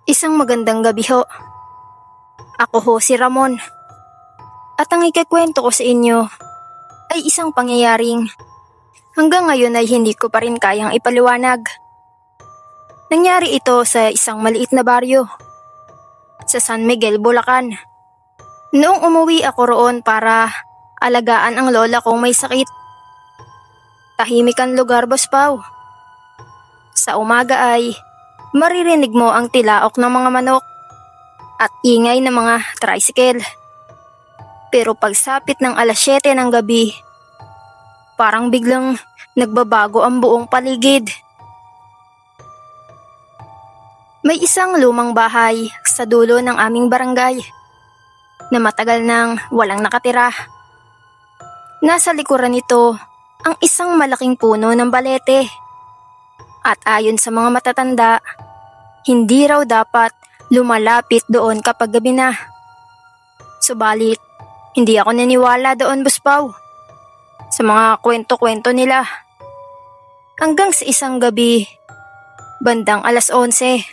Isang magandang gabi ho. Ako ho si Ramon. At ang ikikwento ko sa inyo ay isang pangyayaring hanggang ngayon ay hindi ko pa rin kayang ipaliwanag. Nangyari ito sa isang maliit na baryo sa San Miguel, Bulacan. Noong umuwi ako roon para alagaan ang lola kong may sakit. Tahimik ang lugar, Boss Pao. Sa umaga ay maririnig mo ang tilaok ng mga manok at ingay ng mga tricycle. Pero pagsapit ng alas 7 ng gabi, parang biglang nagbabago ang buong paligid. May isang lumang bahay sa dulo ng aming barangay na matagal nang walang nakatira. Nasa likuran nito ang isang malaking puno ng balete. At ayon sa mga matatanda, hindi raw dapat lumalapit doon kapag gabi na. Subalit, hindi ako naniwala doon, Boss Pao, sa mga kwento-kwento nila. Hanggang sa isang gabi, bandang alas 11,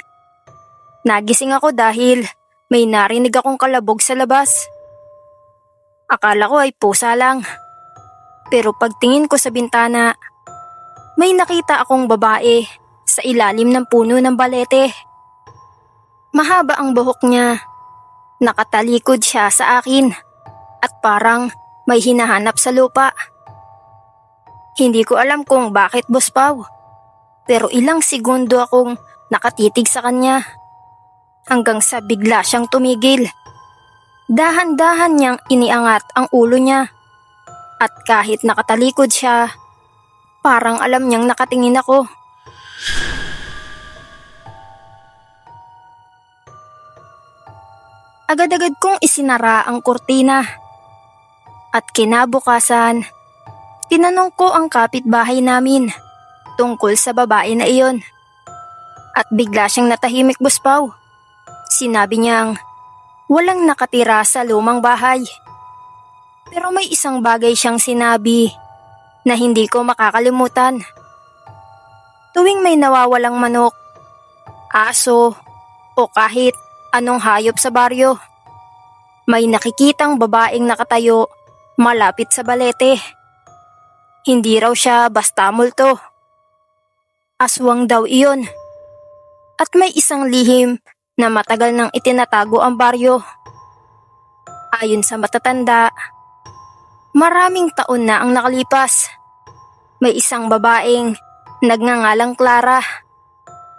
nagising ako dahil may narinig akong kalabog sa labas. Akala ko ay pusa lang. Pero pagtingin ko sa bintana, may nakita akong babae sa ilalim ng puno ng balete. Mahaba ang buhok niya. Nakatalikod siya sa akin at parang may hinahanap sa lupa. Hindi ko alam kung bakit, Boss Pao, pero ilang segundo akong nakatitig sa kanya hanggang sa bigla siyang tumigil. Dahan-dahan niyang iniangat ang ulo niya at kahit nakatalikod siya, parang alam niyang nakatingin ako. Agad-agad kong isinara ang kurtina. At kinabukasan, tinanong ko ang kapitbahay namin tungkol sa babae na iyon. At bigla siyang natahimik, Boss Pao. Sinabi niyang walang nakatira sa lumang bahay. Pero may isang bagay siyang sinabi na hindi ko makakalimutan. Tuwing may nawawalang manok, aso, o kahit anong hayop sa baryo, may nakikitang babaeng nakatayo malapit sa balete. Hindi raw siya basta multo. Aswang daw iyon. At may isang lihim na matagal nang itinatago ang baryo. Ayon sa matatanda, maraming taon na ang nakalipas. May isang babaeng nagngangalang Clara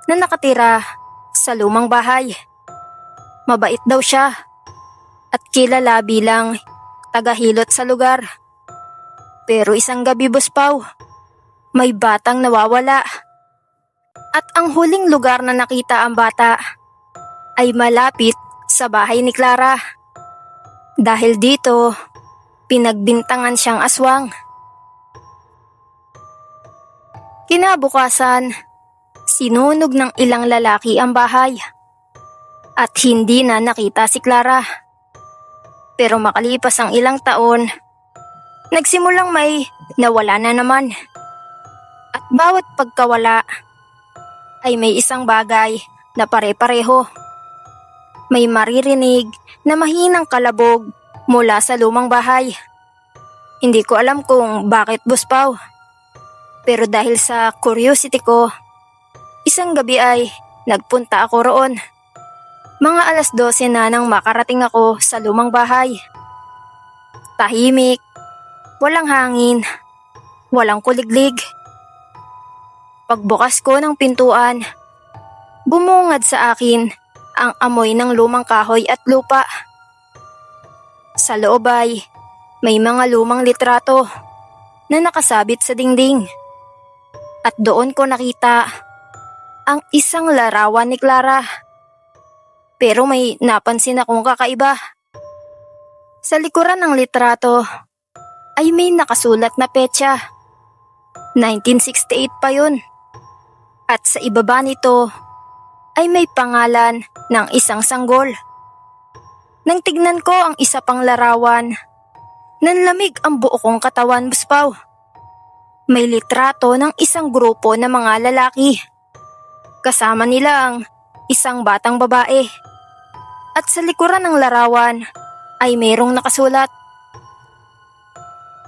na nakatira sa lumang bahay. Mabait daw siya at kilala bilang tagahilot sa lugar. Pero isang gabi, Boss Pao, may batang nawawala. At ang huling lugar na nakita ang bata ay malapit sa bahay ni Clara. Dahil dito, pinagbintangan siyang aswang. Kinabukasan, sinunog ng ilang lalaki ang bahay at hindi na nakita si Clara. Pero makalipas ang ilang taon, nagsimulang may nawala na naman. At bawat pagkawala ay may isang bagay na pare-pareho. May maririnig na mahinang kalabog mula sa lumang bahay. Hindi ko alam kung bakit, Boss Pao. Pero dahil sa curiosity ko, isang gabi ay nagpunta ako roon. Mga alas 12 na nang makarating ako sa lumang bahay. Tahimik, walang hangin, walang kuliglig. Pagbukas ko ng pintuan, bumungad sa akin ang amoy ng lumang kahoy at lupa. Sa loob ay may mga lumang litrato na nakasabit sa dingding. At doon ko nakita ang isang larawan ni Clara. Pero may napansin akong kakaiba. Sa likuran ng litrato ay may nakasulat na petsa. 1968 pa yun. At sa ibaba nito ay may pangalan ng isang sanggol. Nang tignan ko ang isa pang larawan, nanlamig ang buo kong katawan, Boss Pao. May litrato ng isang grupo ng mga lalaki. Kasama nila ang isang batang babae. At sa likuran ng larawan ay mayroong nakasulat.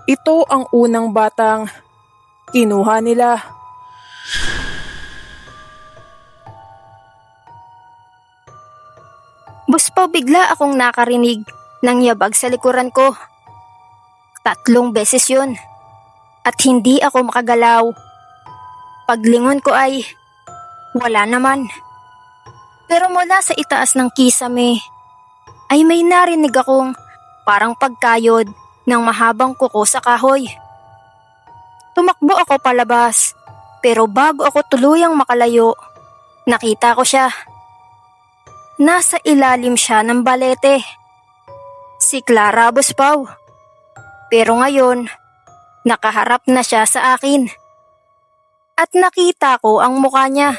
Ito ang unang batang kinuha nila. Buspaw, bigla akong nakarinig ng yabag sa likuran ko. 3 beses yun. At hindi ako makagalaw. Paglingon ko ay wala naman. Pero mula sa itaas ng kisame ay may narinig akong parang pagkayod ng mahabang kuko sa kahoy. Tumakbo ako palabas, pero bago ako tuluyang makalayo, nakita ko siya. Nasa ilalim siya ng balete. Si Clara, Buspaw. Pero ngayon, nakaharap na siya sa akin. At nakita ko ang mukha niya.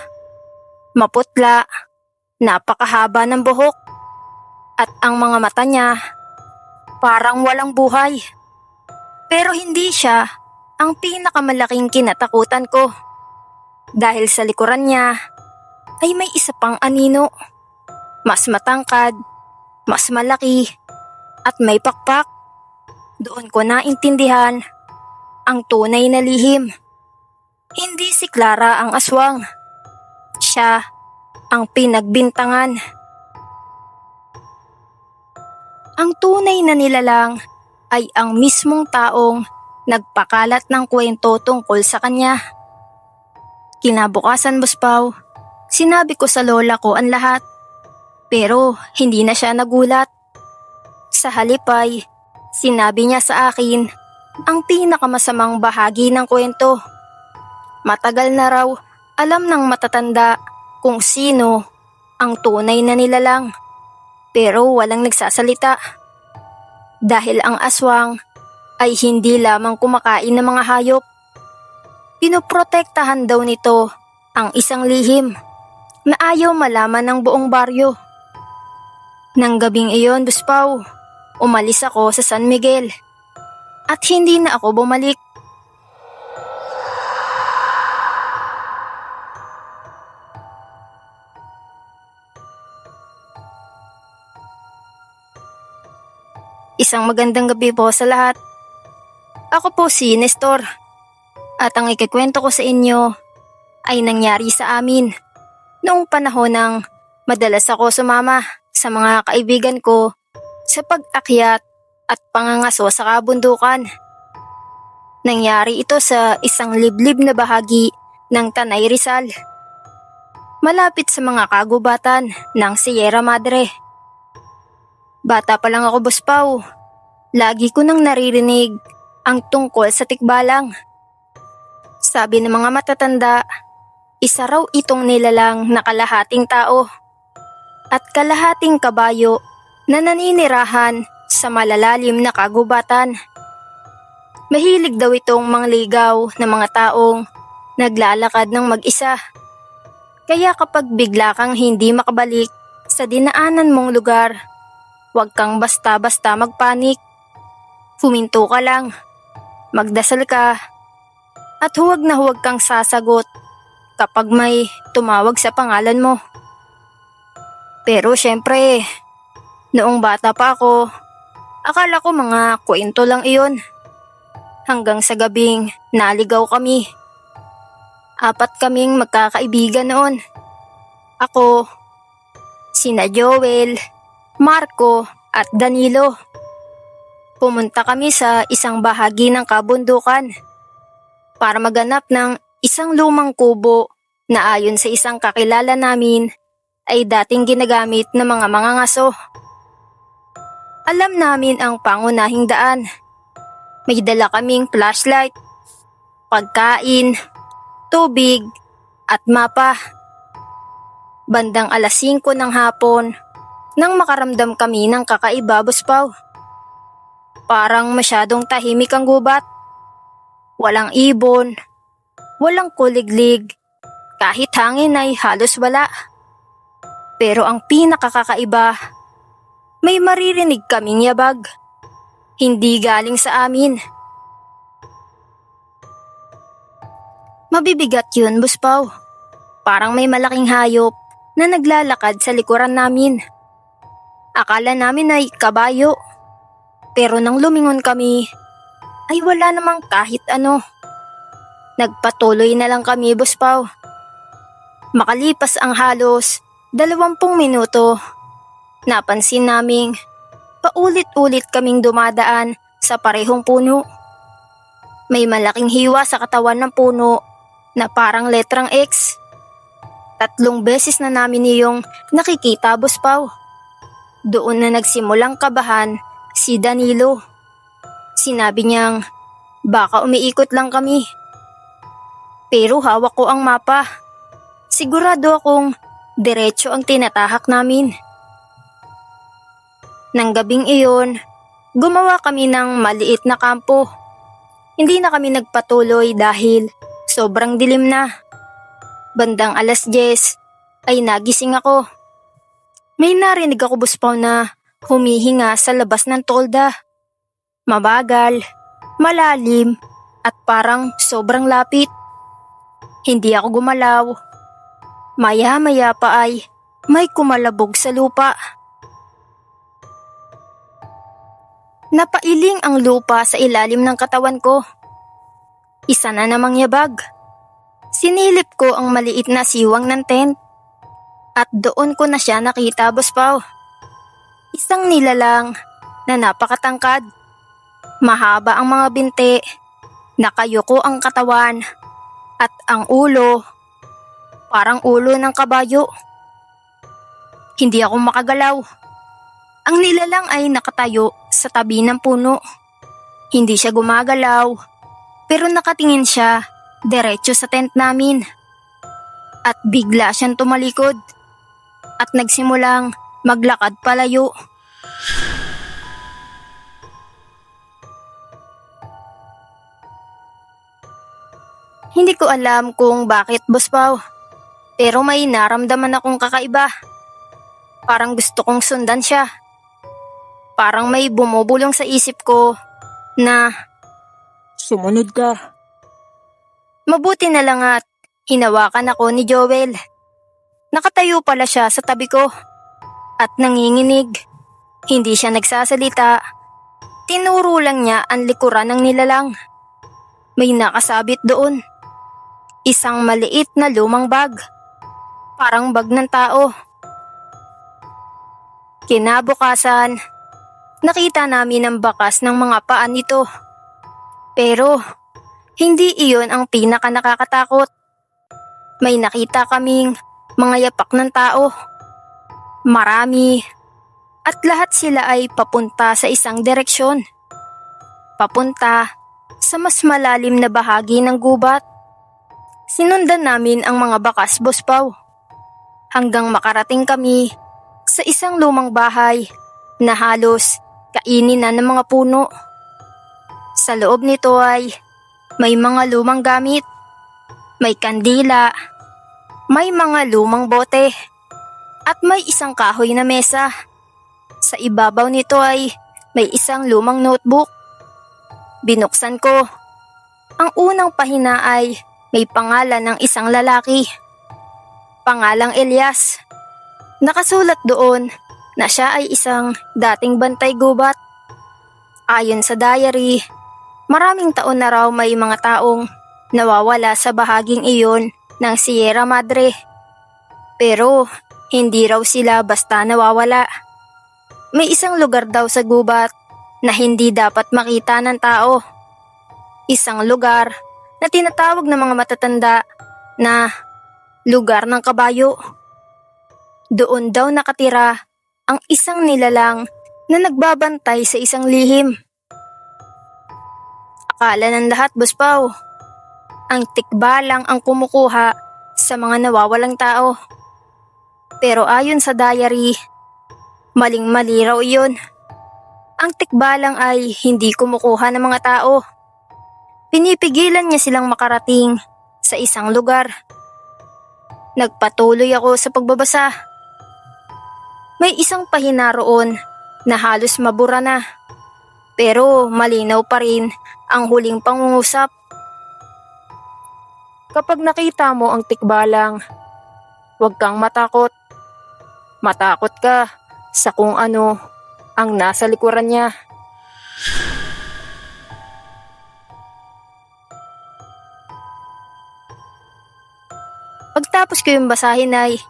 Maputla, napakahaba ng buhok. At ang mga mata niya, parang walang buhay. Pero hindi siya ang pinakamalaking kinatakutan ko. Dahil sa likuran niya, ay may isa pang anino. Mas matangkad, mas malaki, at may pakpak. Doon ko naintindihan ang tunay na lihim. Hindi si Clara ang aswang. Siya ang pinagbintangan. Ang tunay na nilalang ay ang mismong taong nagpakalat ng kwento tungkol sa kanya. Kinabukasan, Buspaw, sinabi ko sa lola ko ang lahat. Pero hindi na siya nagulat. Sa halip ay sinabi niya sa akin ang pinakamasamang bahagi ng kwento. Matagal na raw alam ng matatanda kung sino ang tunay na nilalang. Pero walang nagsasalita. Dahil ang aswang ay hindi lamang kumakain ng mga hayop. Pinoprotektahan daw nito ang isang lihim na ayaw malaman ng buong baryo. Nang gabing iyon, Buspaw, umalis ako sa San Miguel at hindi na ako bumalik. Isang magandang gabi po sa lahat. Ako po si Nestor at ang ikikwento ko sa inyo ay nangyari sa amin noong panahon ng madalas ako sumama sa mga kaibigan ko sa pag-akyat at pangangaso sa kabundukan. Nangyari ito sa isang liblib na bahagi ng Tanay Rizal, malapit sa mga kagubatan ng Sierra Madre. Bata pa lang ako, Buspaw, lagi ko nang naririnig ang tungkol sa tikbalang. Sabi ng mga matatanda, isa raw itong nilalang na kalahating tao at kalahating kabayo na naninirahan sa malalalim na kagubatan. Mahilig daw itong mangligaw ng mga taong naglalakad ng mag-isa. Kaya kapag bigla kang hindi makabalik sa dinaanan mong lugar, huwag kang basta-basta magpanik. Huminto ka lang, magdasal ka, at huwag na huwag kang sasagot kapag may tumawag sa pangalan mo. Pero syempre, noong bata pa ako, akala ko mga kwento lang iyon. Hanggang sa gabing naligaw kami. 4 kaming magkakaibigan noon. Ako, sina Joel, Marco at Danilo. Pumunta kami sa isang bahagi ng kabundukan para maganap ng isang lumang kubo na ayon sa isang kakilala namin ay dating ginagamit ng mga mangangaso. Alam namin ang pangunahing daan. May dala kaming flashlight, pagkain, tubig at mapa. Bandang 5:00 ng hapon nang makaramdam kami ng kakaiba, Buspaw. Parang masyadong tahimik ang gubat. Walang ibon, walang kuliglig, kahit hangin ay halos wala. Pero ang pinakakakaiba, may maririnig kaming yabag. Hindi galing sa amin. Mabibigat yun, Buspaw. Parang may malaking hayop na naglalakad sa likuran namin. Akala namin ay kabayo, pero nang lumingon kami ay wala namang kahit ano. Nagpatuloy na lang kami, Boss Pao. Makalipas ang halos 20 minuto, napansin naming paulit-ulit kaming dumadaan sa parehong puno. May malaking hiwa sa katawan ng puno na parang letrang X. 3 beses na namin iyong nakikita, Boss Pao. Doon na nagsimulang kabahan si Danilo. Sinabi niyang baka umiikot lang kami. Pero hawak ko ang mapa. Sigurado akong diretso ang tinatahak namin. Nang gabing iyon, gumawa kami ng maliit na kampo. Hindi na kami nagpatuloy dahil sobrang dilim na. Bandang 10:00 ay nagising ako. May narinig ako, Boss Pao, na humihinga sa labas ng tolda. Mabagal, malalim, at parang sobrang lapit. Hindi ako gumalaw. Maya-maya pa ay may kumalabog sa lupa. Napailing ang lupa sa ilalim ng katawan ko. Isa na namang yabag. Sinilip ko ang maliit na siwang ng tent. At doon ko na siya nakita, Boss Pao. Isang nilalang na napakatangkad. Mahaba ang mga binti, nakayuko ang katawan, at ang ulo, parang ulo ng kabayo. Hindi ako makagalaw. Ang nilalang ay nakatayo sa tabi ng puno. Hindi siya gumagalaw, pero nakatingin siya diretso sa tent namin. At bigla siyang tumalikod at nagsimulang maglakad palayo. Hindi ko alam kung bakit, Boss Pao, pero may naramdaman akong kakaiba. Parang gusto kong sundan siya. Parang may bumubulong sa isip ko na Sumunod ka. mabuti na lang at hinawakan ako ni Joel. Nakatayo pala siya sa tabi ko at nanginginig. Hindi siya nagsasalita. Tinuro lang niya ang likuran ng nilalang. May nakasabit doon. Isang maliit na lumang bag. Parang bag ng tao. Kinabukasan, nakita namin ang bakas ng mga paa nito. Pero hindi iyon ang pinaka nakakatakot. May nakita kaming mga yapak ng tao. Marami. At lahat sila ay papunta sa isang direksyon. Papunta sa mas malalim na bahagi ng gubat. Sinundan namin ang mga bakas, Boss Pao, hanggang makarating kami sa isang lumang bahay na halos kainin na ng mga puno. Sa loob nito ay may mga lumang gamit, may kandila, may mga lumang bote, at may isang kahoy na mesa. Sa ibabaw nito ay may isang lumang notebook. Binuksan ko. Ang unang pahina ay may pangalan ng isang lalaki. Pangalang Elias. Nakasulat doon na siya ay isang dating bantay gubat. Ayon sa diary, maraming taon na raw may mga taong nawawala sa bahaging iyon ng Sierra Madre. Pero hindi raw sila basta nawawala. May isang lugar daw sa gubat na hindi dapat makita ng tao. Isang lugar na tinatawag ng mga matatanda na lugar ng kabayo. Doon daw nakatira ang isang nilalang na nagbabantay sa isang lihim. Akala ng lahat, Boss Pao, ang tikbalang ang kumukuha sa mga nawawalang tao. Pero ayon sa diary, maling-mali raw iyon. Ang tikbalang ay hindi kumukuha ng mga tao. Pinipigilan niya silang makarating sa isang lugar. Nagpatuloy ako sa pagbabasa. May isang pahina roon na halos mabura na, pero malinaw pa rin ang huling pangungusap. Kapag nakita mo ang tikbalang, huwag kang matakot. matakot ka sa kung ano ang nasa likuran niya. Pagtapos ko yung basahin ay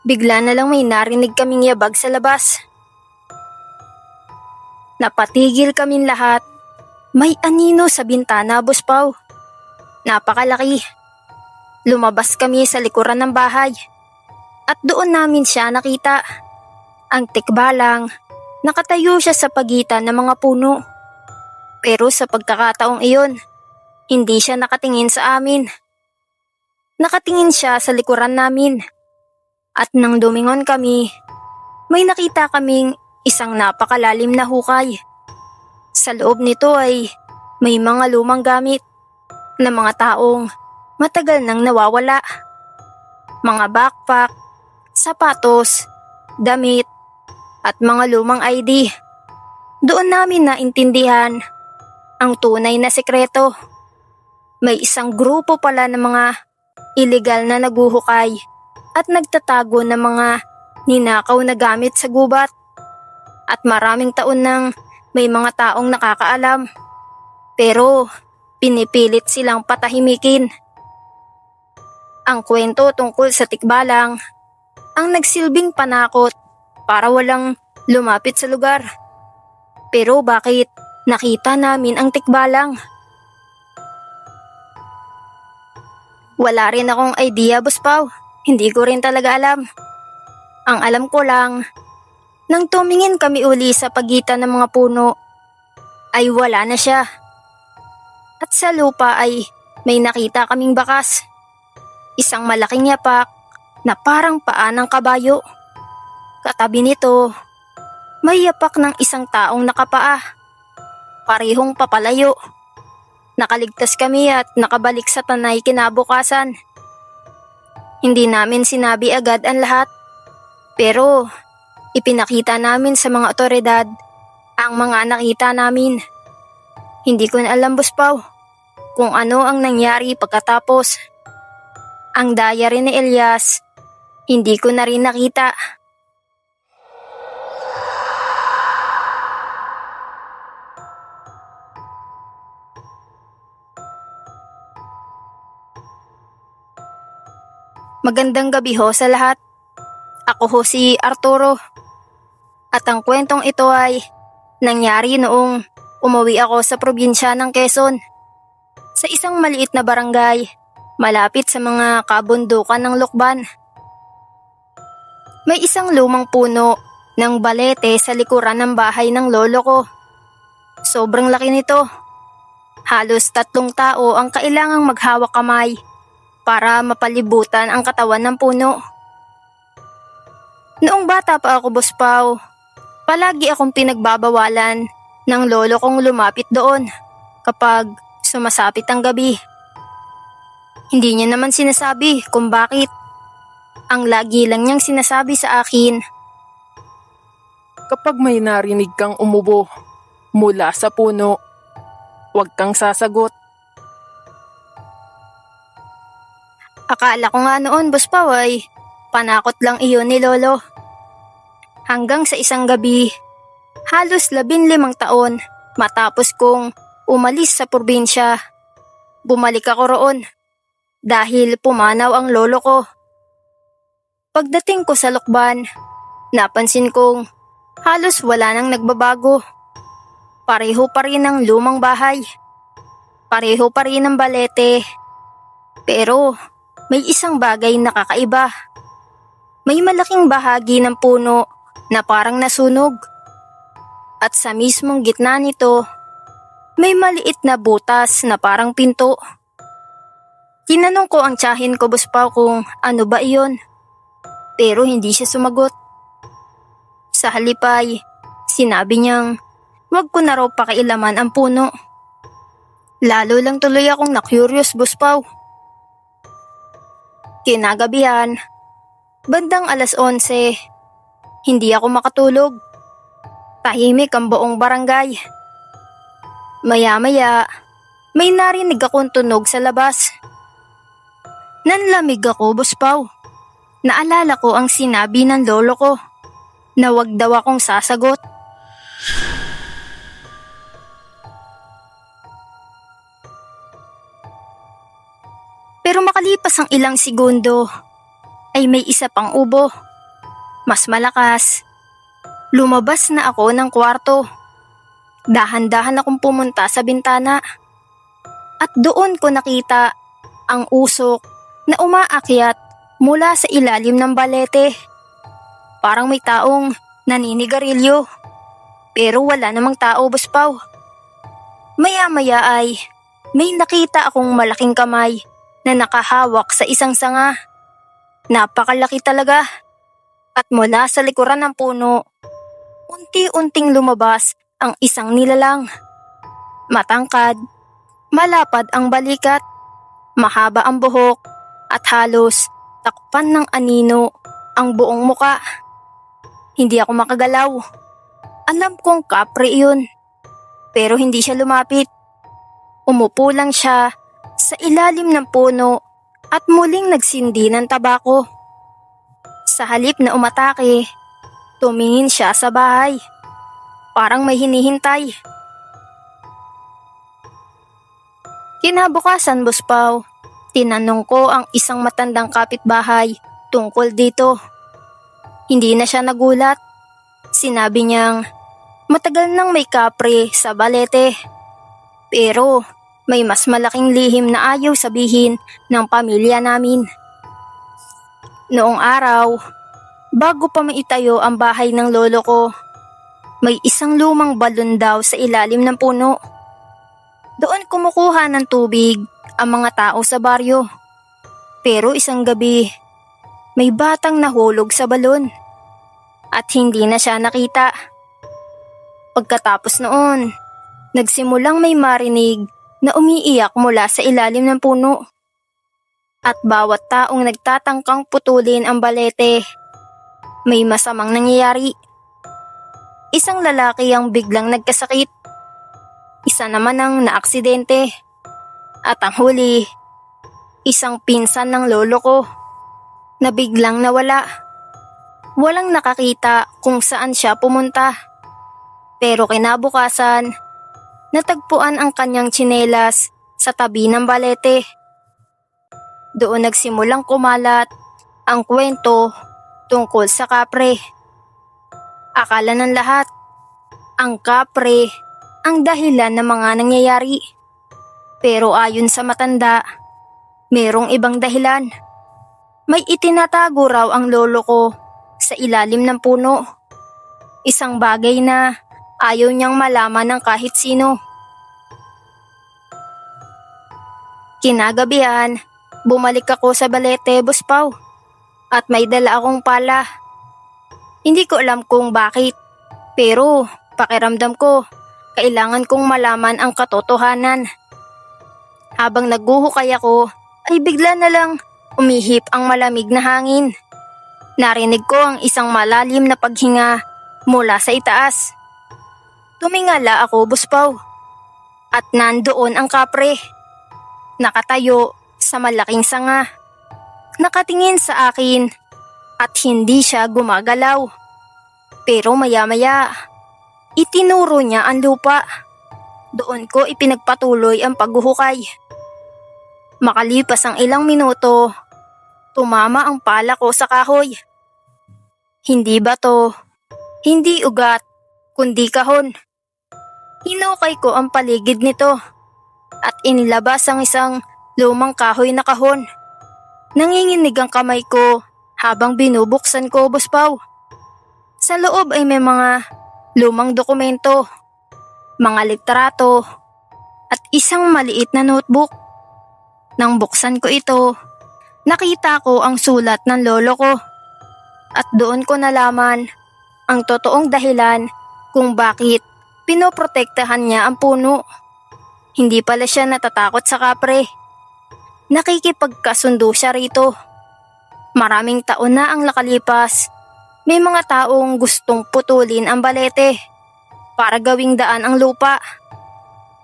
bigla na lang may narinig kaming yabag sa labas. Napatigil kaming lahat. May anino sa bintana, Boss Pao. Napakalaki. Lumabas kami sa likuran ng bahay. At doon namin siya nakita. Ang tikbalang, nakatayo siya sa pagitan ng mga puno. Pero sa pagkakataong iyon, hindi siya nakatingin sa amin. Nakatingin siya sa likuran namin. At nang dumingon kami, may nakita kaming isang napakalalim na hukay. Sa loob nito ay may mga lumang gamit na mga taong matagal nang nawawala. Mga backpack, sapatos, damit, at mga lumang ID. Doon namin naintindihan ang tunay na sekreto. May isang grupo pala ng mga illegal na naguhukay at nagtatago ng mga ninakaw na gamit sa gubat. At maraming taon nang may mga taong nakakaalam. Pero pinipilit silang patahimikin. Ang kwento tungkol sa tikbalang ang nagsilbing panakot para walang lumapit sa lugar. Pero bakit nakita namin ang tikbalang? Wala rin akong idea, Boss Pao. Hindi ko rin talaga alam. Ang alam ko lang, nang tumingin kami uli sa pagitan ng mga puno, ay wala na siya. At sa lupa ay may nakita kaming bakas. Isang malaking yapak na parang paa ng kabayo. Katabi nito, may yapak ng isang taong nakapaa. Parehong papalayo. Nakaligtas kami at nakabalik sa tanay kinabukasan. Hindi namin sinabi agad ang lahat. Pero ipinakita namin sa mga otoridad ang mga nakita namin. Hindi ko na alam, Boss Pao, kung ano ang nangyari pagkatapos. Ang diary ni Elias, hindi ko na rin nakita. Magandang gabi ho sa lahat. Ako ho si Arturo. At ang kwentong ito ay nangyari noong umuwi ako sa probinsya ng Quezon. Sa isang maliit na barangay, malapit sa mga kabundukan ng Lukban. May isang lumang puno ng balete sa likuran ng bahay ng lolo ko. Sobrang laki nito. Halos 3 tao ang kailangang maghawak kamay para mapalibutan ang katawan ng puno. Noong bata pa ako, Boss Pao, palagi akong pinagbabawalan ng lolo kong lumapit doon kapag sumasapit ang gabi. Hindi niya naman sinasabi kung bakit. Ang lagi lang niyang sinasabi sa akin, Kapag may narinig kang umubo mula sa puno, huwag kang sasagot. akala ko nga noon, Boss Pao, ay panakot lang iyon ni lolo. Hanggang sa isang gabi, halos 15 taon matapos kong umalis sa probinsya, bumalik ako roon dahil pumanaw ang lolo ko. Pagdating ko sa Lukban, napansin kong halos wala nang nagbabago. Pareho pa rin ang lumang bahay. Pareho pa rin ang balete. Pero may isang bagay na kakaiba. May malaking bahagi ng puno na parang nasunog. At sa mismong gitna nito, may maliit na butas na parang pinto. Tinanong ko ang tiyahin ko, Boss Pao, kung ano ba iyon. Pero hindi siya sumagot. Sa halip ay sinabi niyang wag ko na raw pakialaman ang puno. Lalo lang tuloy akong na-curious, Boss Pao. Kinagabihan, bandang 11:00, hindi ako makatulog. Tahimik ang buong barangay. Maya-maya, may narinig akong tunog sa labas. Nanlamig ako, Boss Pao. Naalala ko ang sinabi ng lolo ko na wag daw akong sasagot. Pero makalipas ang ilang segundo ay may isa pang ubo. Mas malakas. Lumabas na ako ng kwarto. Dahan-dahan akong pumunta sa bintana. At doon ko nakita ang usok na umaakyat mula sa ilalim ng balete. Parang may taong naninigarilyo. Pero wala namang tao, Boss Pao. Maya-maya ay may nakita akong malaking kamay na nakahawak sa isang sanga. Napakalaki talaga. At mula sa likuran ng puno, unti-unting lumabas ang isang nilalang. Matangkad, malapad ang balikat, mahaba ang buhok, at halos takpan ng anino ang buong muka. Hindi ako makagalaw. Alam kong kapre iyon. Pero hindi siya lumapit. Umupo lang siya sa ilalim ng puno at muling nagsindi ng tabako. Sa halip na umatake, tumingin siya sa bahay. Parang may hinihintay. Kinabukasan, Boss Pao, tinanong ko ang isang matandang kapitbahay tungkol dito. Hindi na siya nagulat. Sinabi niyang matagal nang may kapre sa balete. Pero may mas malaking lihim na ayaw sabihin ng pamilya namin. Noong araw, bago pa maitayo ang bahay ng lolo ko, may isang lumang balon daw sa ilalim ng puno. Doon kumukuha ng tubig ang mga tao sa baryo. Pero isang gabi, may batang nahulog sa balon at hindi na siya nakita. Pagkatapos noon, nagsimulang may marinig na umiiyak mula sa ilalim ng puno. At bawat taong nagtatangkang putulin ang balete, may masamang nangyayari. Isang lalaki ang biglang nagkasakit. Isa naman ang naaksidente. At ang huli, isang pinsan ng lolo ko na biglang nawala. Walang nakakita kung saan siya pumunta. Pero kinabukasan, natagpuan ang kanyang tsinelas sa tabi ng balete. Doon nagsimulang kumalat ang kwento tungkol sa kapre. Akala ng lahat, ang kapre ang dahilan ng mga nangyayari. Pero ayon sa matanda, merong ibang dahilan. May itinatago raw ang lolo ko sa ilalim ng puno. Isang bagay na ayaw niyang malaman ng kahit sino. Kinagabihan, bumalik ako sa balete, Boss Pao, at may dala akong pala. Hindi ko alam kung bakit, pero pakiramdam ko, kailangan kong malaman ang katotohanan. Habang naghuhukay ako, ay bigla na lang umihip ang malamig na hangin. Narinig ko ang isang malalim na paghinga mula sa itaas. Tumingala ako, Boss Pao, at nandoon ang kapre. Nakatayo sa malaking sanga. Nakatingin sa akin at hindi siya gumagalaw. Pero maya-maya, itinuro niya ang lupa. Doon ko ipinagpatuloy ang paghuhukay. Makalipas ang ilang minuto, tumama ang pala ko sa kahoy. Hindi bato, hindi ugat, kundi kahon. Hinukay ko ang paligid nito at inilabas ang isang lumang kahoy na kahon. Nanginginig ang kamay ko habang binubuksan ko, Boss Pao. Sa loob ay may mga lumang dokumento, mga litrato, at isang maliit na notebook. Nang buksan ko ito, nakita ko ang sulat ng lolo ko. At doon ko nalaman ang totoong dahilan kung bakit pinoprotektahan niya ang puno. Hindi pala siya natatakot sa kapre. Nakikipagkasundo siya rito. Maraming taon na ang nakalipas. May mga taong gustong putulin ang balete para gawing daan ang lupa.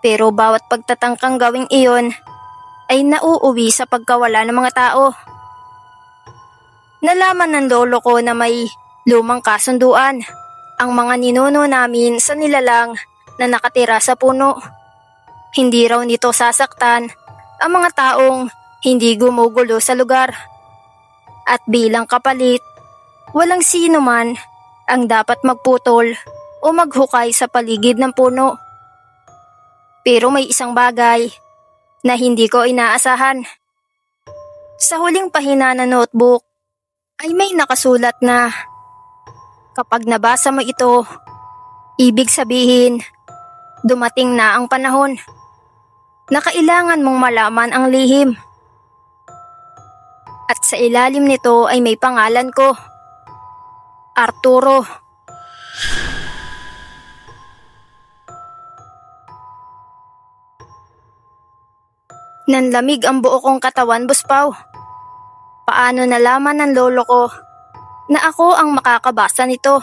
Pero bawat pagtatangkang gawing iyon ay nauuwi sa pagkawala ng mga tao. Nalaman ng lolo ko na may lumang kasunduan ang mga ninuno namin sa nilalang na nakatira sa puno. Hindi raw nito sasaktan ang mga taong hindi gumugulo sa lugar. At bilang kapalit, walang sino man ang dapat magputol o maghukay sa paligid ng puno. Pero may isang bagay na hindi ko inaasahan. Sa huling pahina ng notebook ay may nakasulat na kapag nabasa mo ito, ibig sabihin dumating na ang panahon na kailangan mong malaman ang lihim. At sa ilalim nito ay may pangalan ko, Arturo. Nanlamig ang buo kong katawan, Buspaw. Paano nalaman ng lolo ko na ako ang makakabasa nito?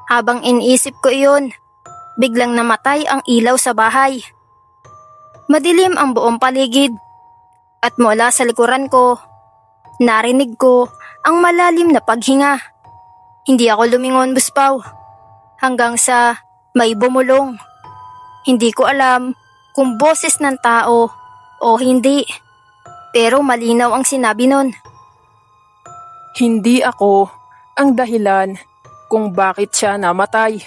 Habang iniisip ko iyon, biglang namatay ang ilaw sa bahay. Madilim ang buong paligid at mula sa likuran ko, narinig ko ang malalim na paghinga. Hindi ako lumingon, Buspaw, hanggang sa may bumulong. Hindi ko alam kung boses ng tao o hindi, pero malinaw ang sinabi nun. Hindi ako ang dahilan kung bakit siya namatay.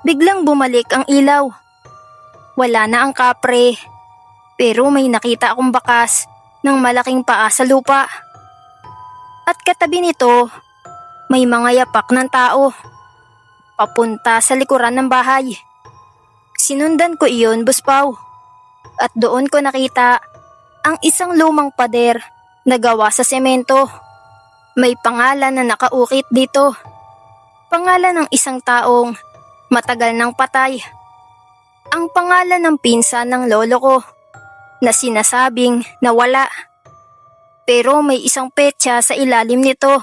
Biglang bumalik ang ilaw. Wala na ang kapre, pero may nakita akong bakas ng malaking paa sa lupa. At katabi nito, may mga yapak ng tao, papunta sa likuran ng bahay. Sinundan ko iyon, Buspaw, at doon ko nakita ang isang lumang pader na gawa sa semento. May pangalan na nakaukit dito. Pangalan ng isang taong matagal nang patay. Ang pangalan ng pinsan ng lolo ko na sinasabing nawala. Pero may isang petsa sa ilalim nito.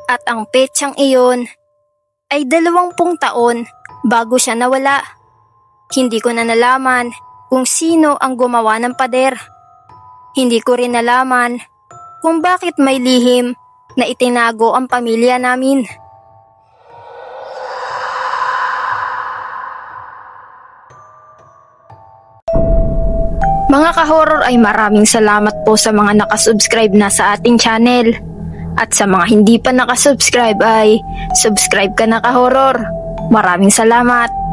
At ang petsang iyon ay 20 taon bago siya nawala. Hindi ko na nalaman kung sino ang gumawa ng pader. Hindi ko rin nalaman kung bakit may lihim na itinago ang pamilya namin. Mga ka-horror, ay maraming salamat po sa mga nakasubscribe na sa ating channel. At sa mga hindi pa nakasubscribe ay subscribe ka na, ka-horror. Maraming salamat.